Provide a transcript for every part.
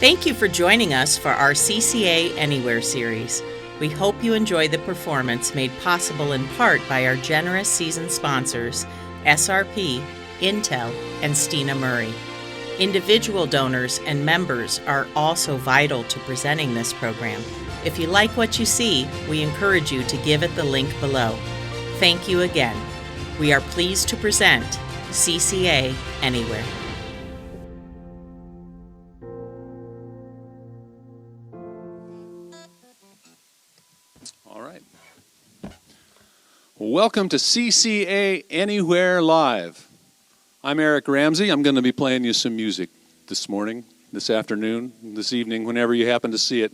Thank you for joining us for our CCA Anywhere series. We hope you enjoy the performance made possible in part by our generous season sponsors, SRP, Intel, and Stina Murray. Individual donors and members are also vital to presenting this program. If you like what you see, we encourage you to give it the link below. Thank you again. We are pleased to present CCA Anywhere. All right. Welcome to CCA Anywhere Live. I'm Eric Ramsey. I'm going to be playing you some music this morning, this afternoon, this evening, whenever you happen to see it.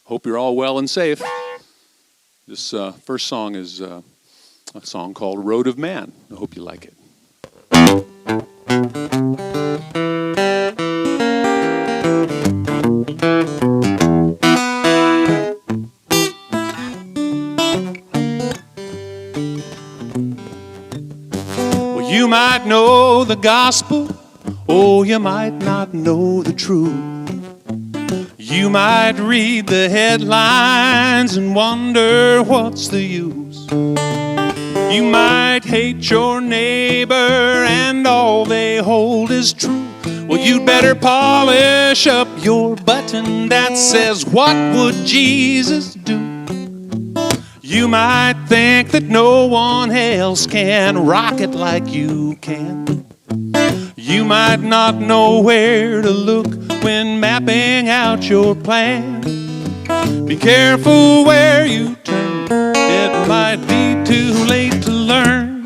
Hope you're all well and safe. This first song is a song called Road of Man. I hope you like it. You might know the gospel, or you might not know the truth. You might read the headlines and wonder what's the use. You might hate your neighbor and all they hold is true. Well, you'd better polish up your button that says, "What would Jesus do?" You might think that no one else can rock it like you can. You might not know where to look when mapping out your plan. Be careful where you turn. It might be too late to learn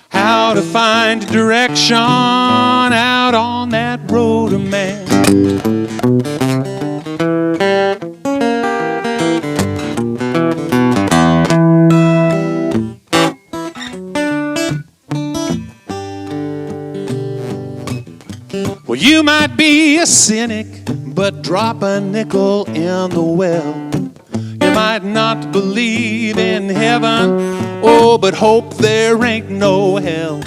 how to find direction out on that road of man. Well, you might be a cynic, but drop a nickel in the well. You might not believe in heaven, oh, but hope there ain't no hell.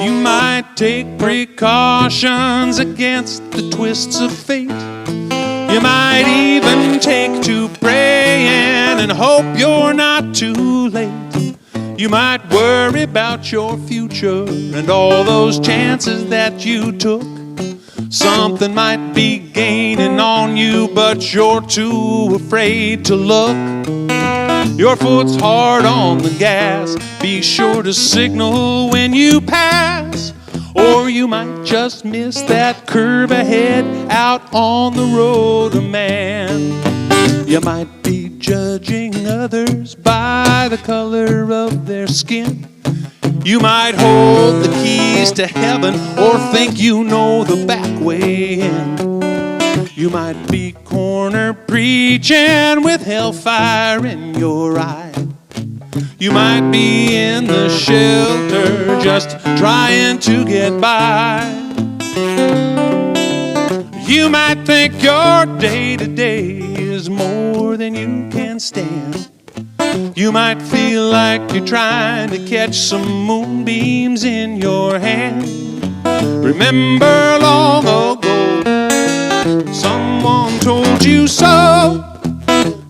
You might take precautions against the twists of fate. You might even take to praying and hope you're not too late. You might worry about your future and all those chances that you took. Something might be gaining on you, but you're too afraid to look. Your foot's hard on the gas. Be sure to signal when you pass, or you might just miss that curve ahead out on the road of man. You might be judging others by the color of their skin. You might hold the keys to heaven or think you know the back way in. You might be corner preaching with hellfire in your eye. You might be in the shelter just trying to get by. You might think your day-to-day is more than you can stand. You might feel like you're trying to catch some moonbeams in your hand. Remember long ago, someone told you so.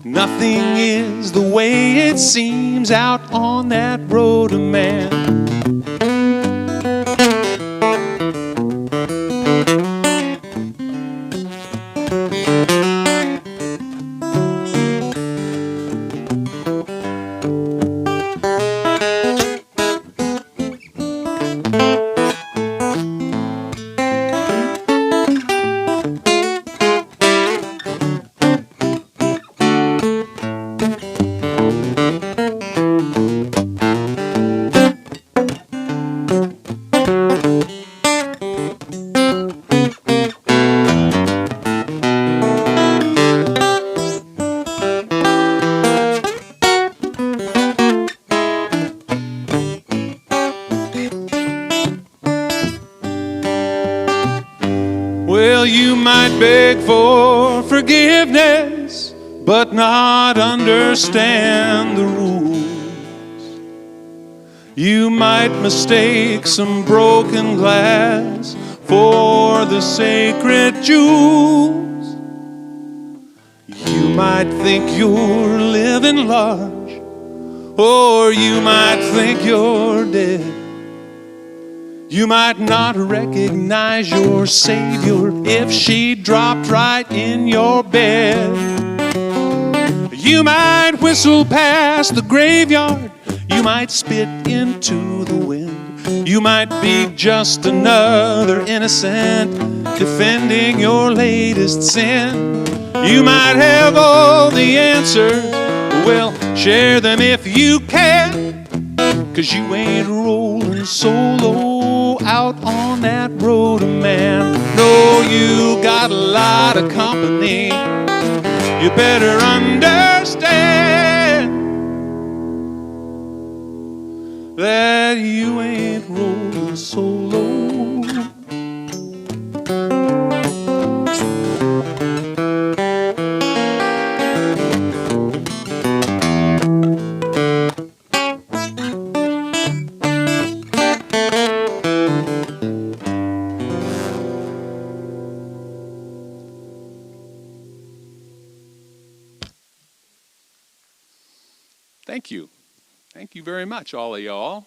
Nothing is the way it seems out on that road of man. Well, you might beg for forgiveness, but not understand the rules. You might mistake some broken glass for are the sacred jewels. You might think you're living large, or you might think you're dead. You might not recognize your Savior if she dropped right in your bed. You might whistle past the graveyard. You might spit into the wind. You might be just another innocent defending your latest sin. You might have all the answers. Well, share them if you can, 'cause you ain't rolling solo out on that road, man. No, you got a lot of company. You better understand that you ain't rolling solo. Thank you. Thank you very much, all of y'all.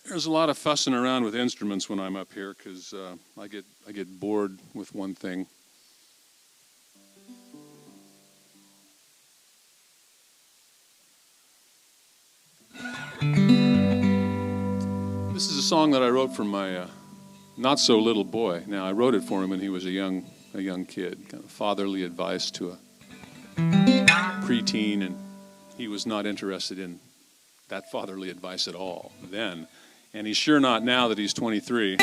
There's a lot of fussing around with instruments when I'm up here because I get bored with one thing. This is a song that I wrote for my not-so-little boy. Now, I wrote it for him when he was a young kid, kind of fatherly advice to a preteen, and he was not interested in that fatherly advice at all then. And he's sure not now that he's 23.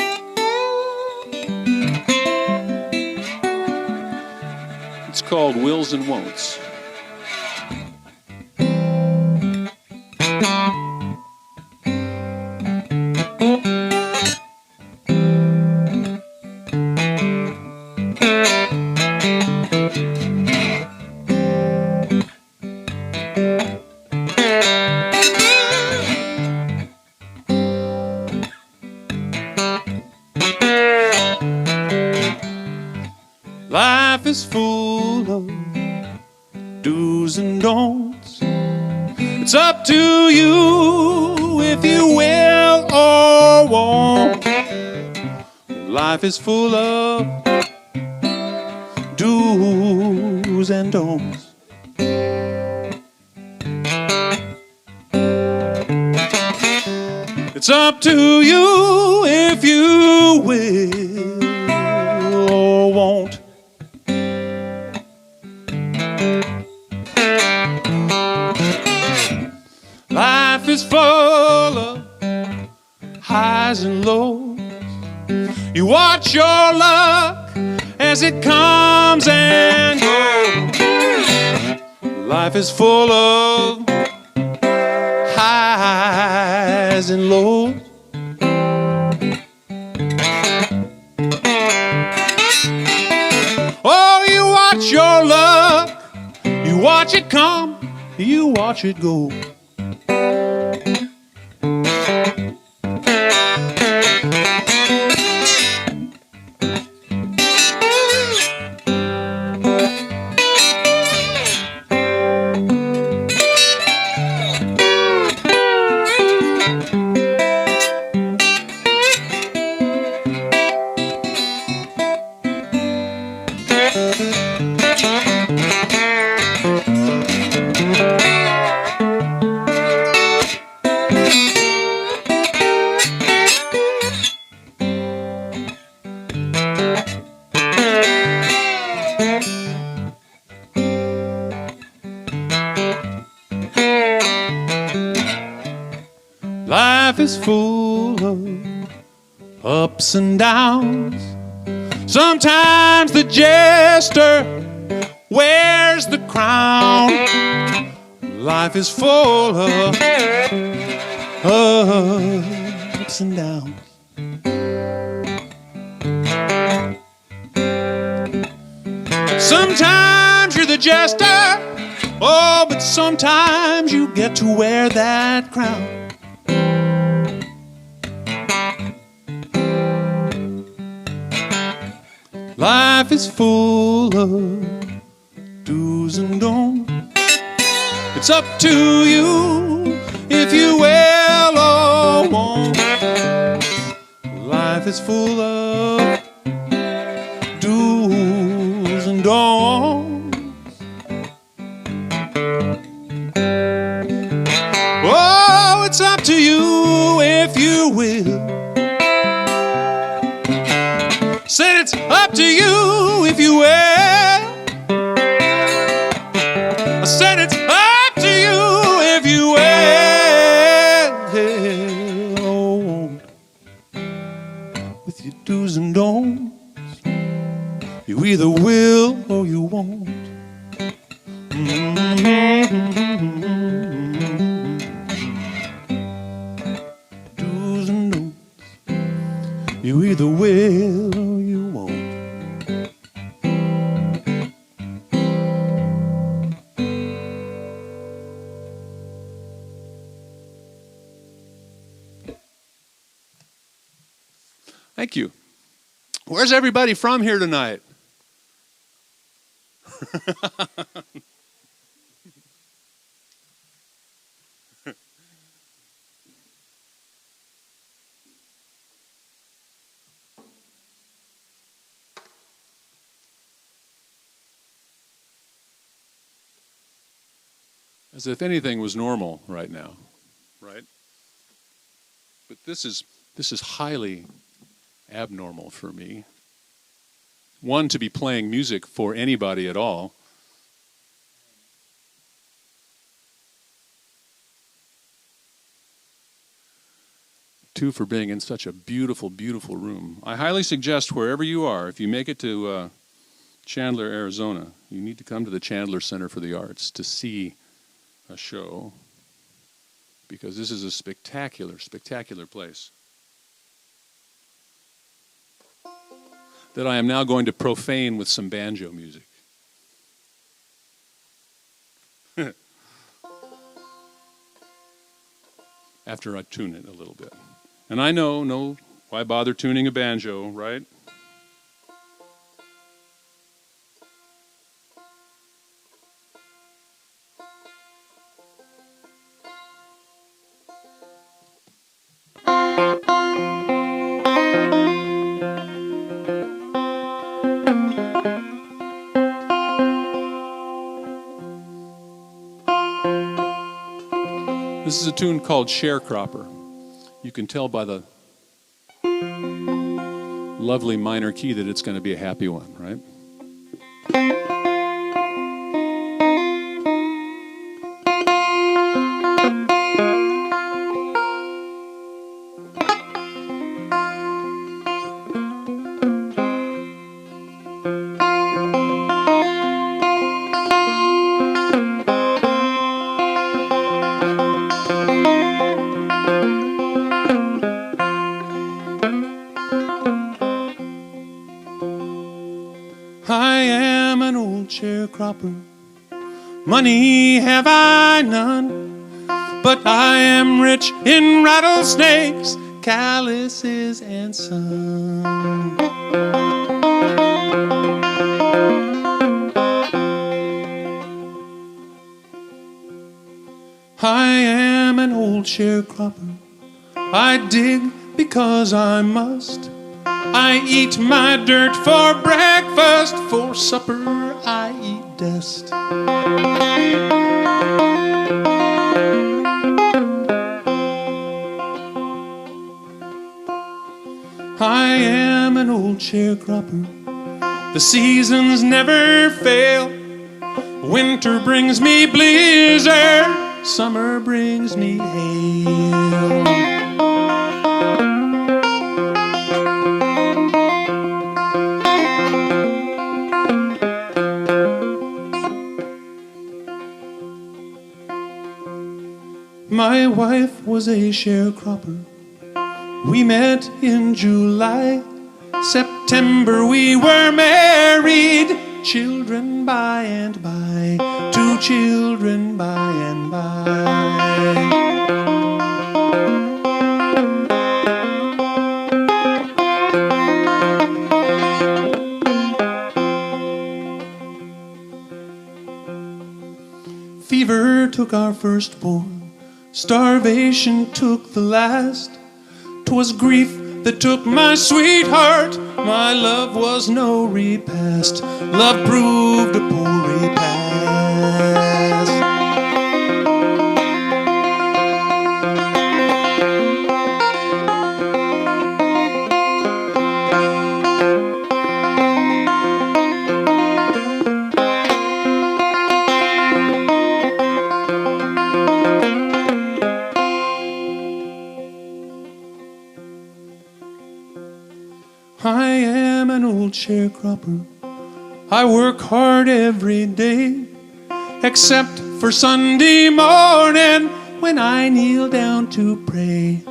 It's called Wills and Won'ts. Life is full of do's and don'ts. It's up to you if you will or won't. Life is full of do's and don'ts. It's up to you if you will or won't. Life is full of highs and lows. You watch your luck as it comes and goes. Life is full of highs and lows. Oh, you watch your luck. You watch it come. You watch it go. Life is full of ups and downs. Sometimes the jester wears the crown. Life is full of ups ups and downs. Sometimes you're the jester, oh, but sometimes you get to wear that crown. Life is full of do's and don'ts. It's up to you if you will or won't. Life is full of do's and don'ts. Oh, it's up to you if you will. Said it's up to you if you will. I said it's up to you if you will. With your do's and don'ts, you either will or you won't. Do's and don'ts, you either will or you won't. Thank you. Where's everybody from here tonight? As if anything was normal right now, right? But this is highly abnormal for me. One, to be playing music for anybody at all. Two, for being in such a beautiful, beautiful room. I highly suggest wherever you are, if you make it to Chandler, Arizona, you need to come to the Chandler Center for the Arts to see a show, because this is a spectacular, spectacular place that I am now going to profane with some banjo music. After I tune it a little bit. And I know, no, why bother tuning a banjo, right? This is a tune called Sharecropper. You can tell by the lovely minor key that it's going to be a happy one, right? I am an old sharecropper, money have I none, but I am rich in rattlesnakes, calluses, and sun. I am an old sharecropper, I dig because I must. I eat my dirt for breakfast, for supper I eat dust. I am an old sharecropper, the seasons never fail. Winter brings me blizzard, summer brings me hail. My wife was a sharecropper, We met in July. September we were married. Children by and by. 2 children by and by. Fever took our firstborn, starvation took the last. 'Twas grief that took my sweetheart, my love was no repast. Love proved a poor repast. I am an old sharecropper. I work hard every day, except for Sunday morning when I kneel down to pray.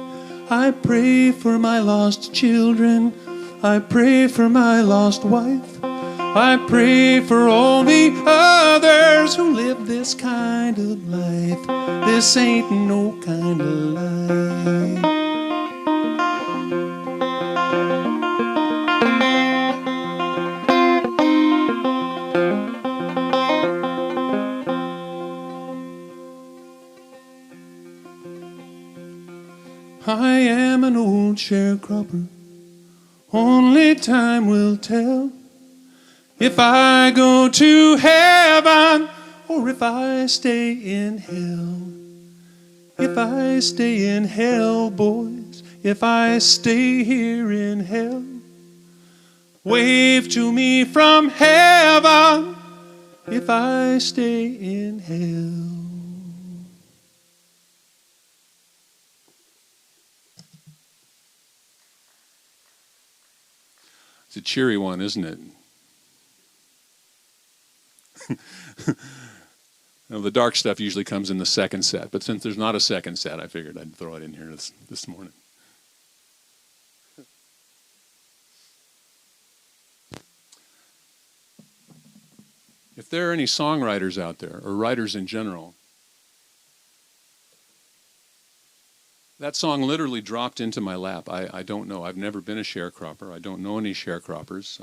I pray for my lost children. I pray for my lost wife. I pray for all the others who live this kind of life. This ain't no kind of life. I am an old sharecropper. Only time will tell if I go to heaven or if I stay in hell. If I stay in hell, boys, if I stay here in hell, wave to me from heaven if I stay in hell. It's a cheery one, isn't it? Now, the dark stuff usually comes in the second set, but since there's not a second set, I figured I'd throw it in here this morning. If there are any songwriters out there, or writers in general, that song literally dropped into my lap. I don't know. I've never been a sharecropper. I don't know any sharecroppers.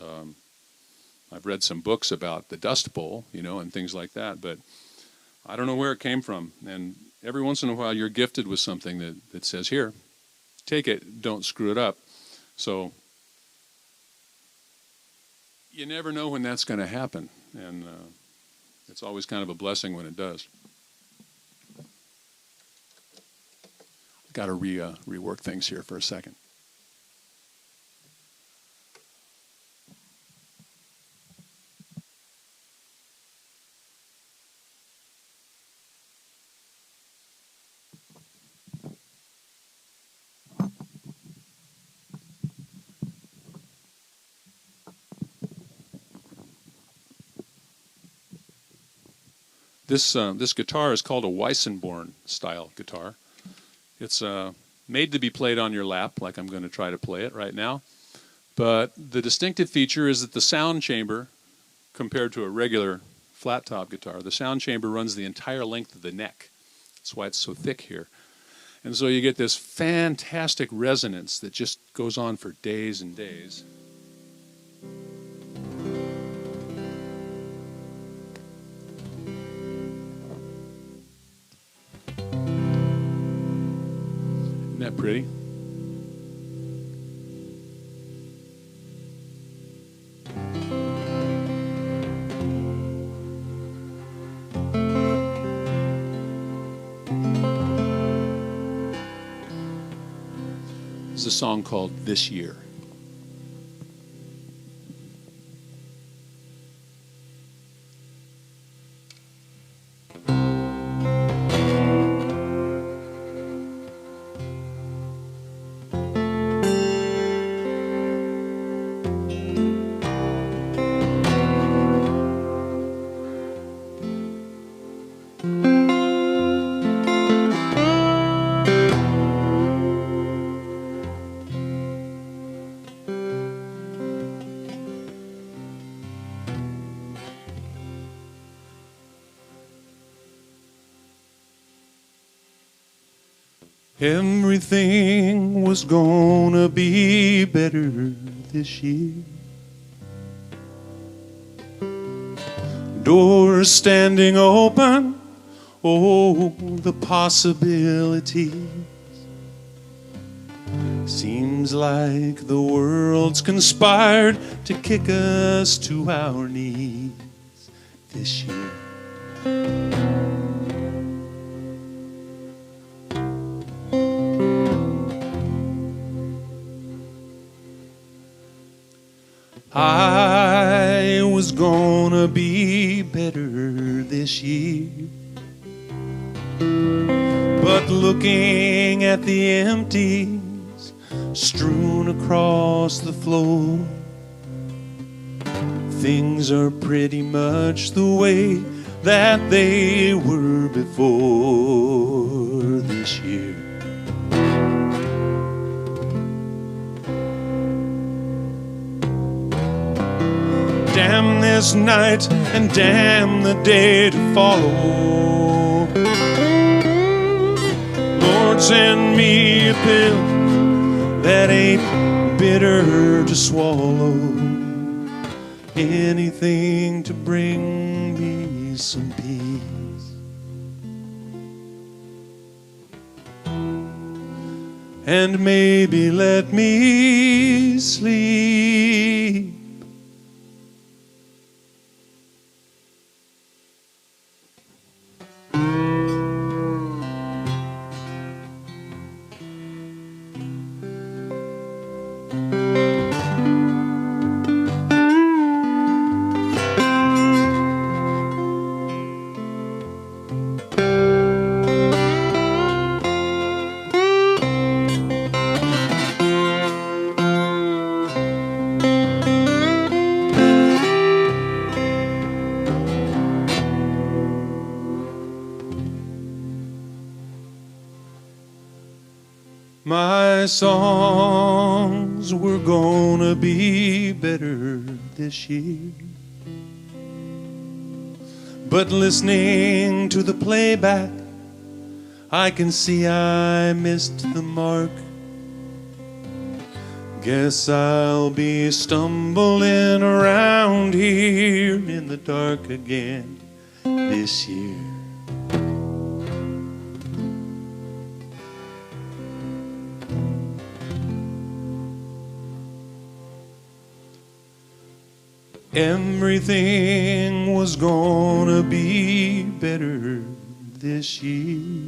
I've read some books about the Dust Bowl, and things like that, but I don't know where it came from. And every once in a while you're gifted with something that says, here, take it, don't screw it up. So you never know when that's going to happen. And it's always kind of a blessing when it does. Got to rework things here for a second. This guitar is called a Weissenborn style guitar. It's made to be played on your lap, like I'm going to try to play it right now. But the distinctive feature is that the sound chamber, compared to a regular flat top guitar, the sound chamber runs the entire length of the neck. That's why it's so thick here. And so you get this fantastic resonance that just goes on for days and days. Isn't that pretty? This is a song called This Year. Everything was gonna be better this year. Doors standing open, oh, the possibilities. Seems like the world's conspired to kick us to our knees this year. I was gonna be better this year, but looking at the empties strewn across the floor, things are pretty much the way that they were before this year. Damn this night and damn the day to follow. Lord, send me a pill that ain't bitter to swallow. Anything to bring me some peace. And maybe let me sleep. My songs were gonna be better this year, but listening to the playback, I can see I missed the mark. Guess I'll be stumbling around here in the dark again this year. Everything was gonna be better this year.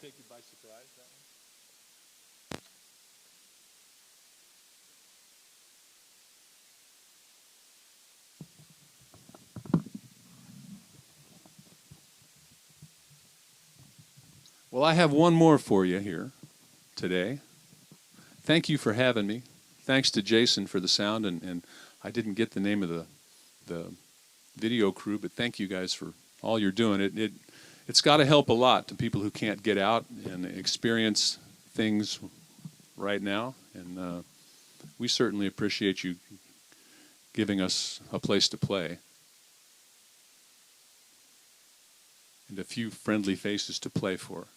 Take you by surprise, that one? Well, I have one more for you here today. Thank you for having me. Thanks to Jason for the sound, and I didn't get the name of the video crew, but thank you guys for all you're doing. It's got to help a lot to people who can't get out and experience things right now, and we certainly appreciate you giving us a place to play and a few friendly faces to play for.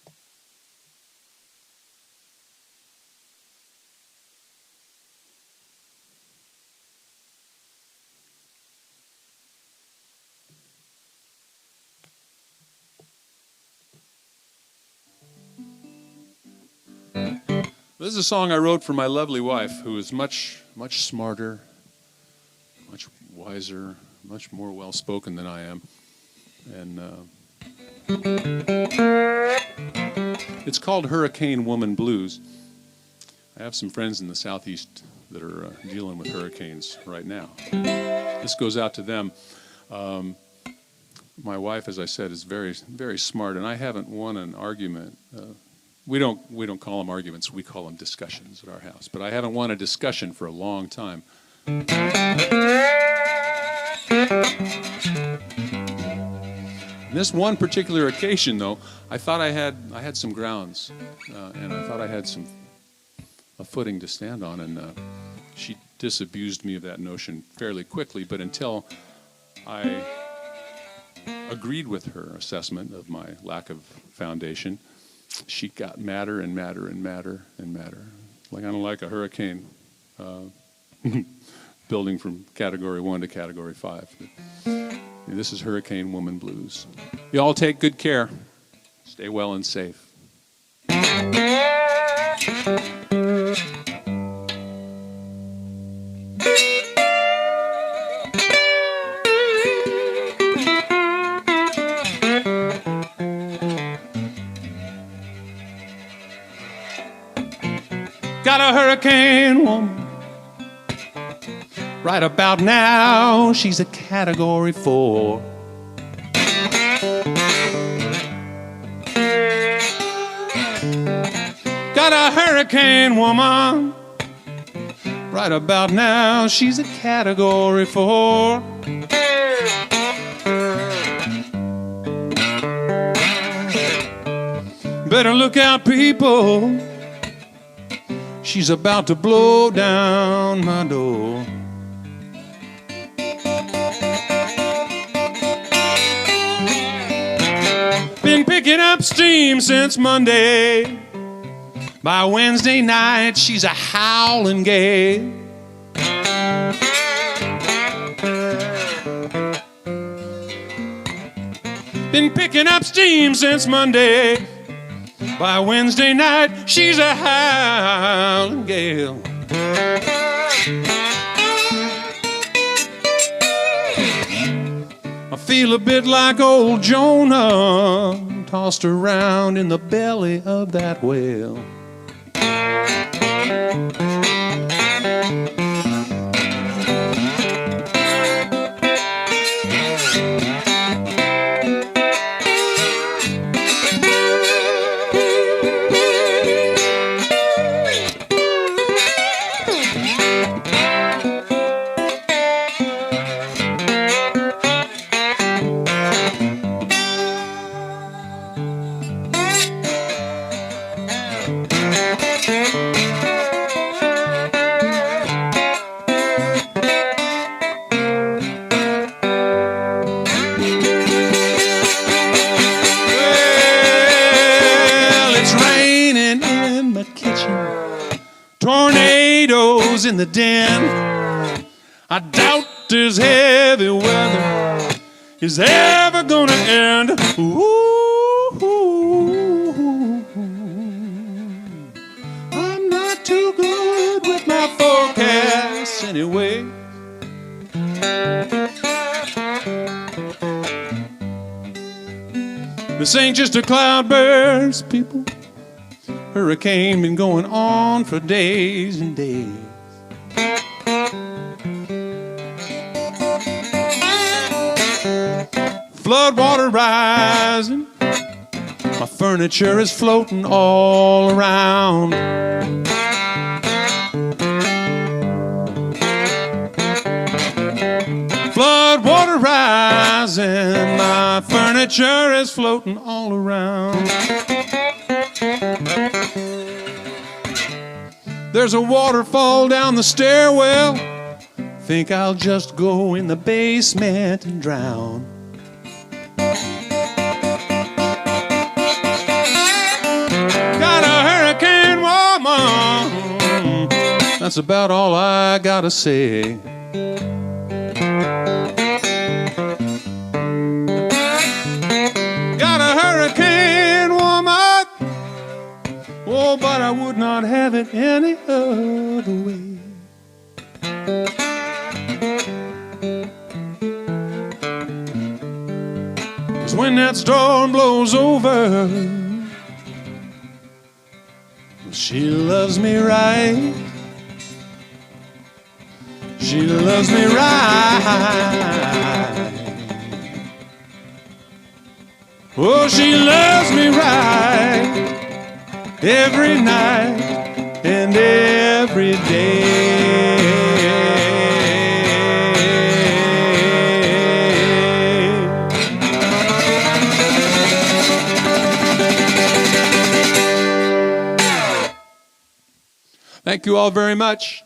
This is a song I wrote for my lovely wife, who is much, much smarter, much wiser, much more well-spoken than I am. And it's called Hurricane Woman Blues. I have some friends in the Southeast that are dealing with hurricanes right now. This goes out to them. My wife, as I said, is very, very smart, and I haven't won an argument. We don't call them arguments, we call them discussions at our house. But I haven't won a discussion for a long time. This one particular occasion, though, I thought I had some grounds, and I thought I had a footing to stand on, and she disabused me of that notion fairly quickly. But until I agreed with her assessment of my lack of foundation, she got madder and madder and madder and madder, kind of like a hurricane, building from Category 1 to Category 5. This is Hurricane Woman Blues. You all take good care. Stay well and safe. Got a hurricane woman. Right about now, she's a Category 4. Got a hurricane woman. Right about now, she's a Category 4. Better look out, people. She's about to blow down my door. Been picking up steam since Monday. By Wednesday night, she's a howling gale. Been picking up steam since Monday. By Wednesday night, she's a howling gale. I feel a bit like old Jonah, tossed around in the belly of that whale. Tornadoes in the den. I doubt this heavy weather is ever gonna end. Ooh, I'm not too good with my forecasts anyway. This ain't just a cloudburst, people. Hurricane been going on for days and days. Flood water rising. My furniture is floating all around. Flood water rising. My furniture is floating all around. There's a waterfall down the stairwell. Think I'll just go in the basement and drown. Got a hurricane woman. That's about all I gotta say. Got a hurricane woman. Oh, but I would not have it any other way. 'Cause when that storm blows over, she loves me right. She loves me right. Oh, she loves me right. Every night and every day. Thank you all very much.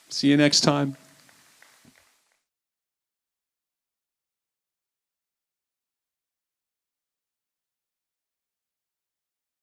See you next time.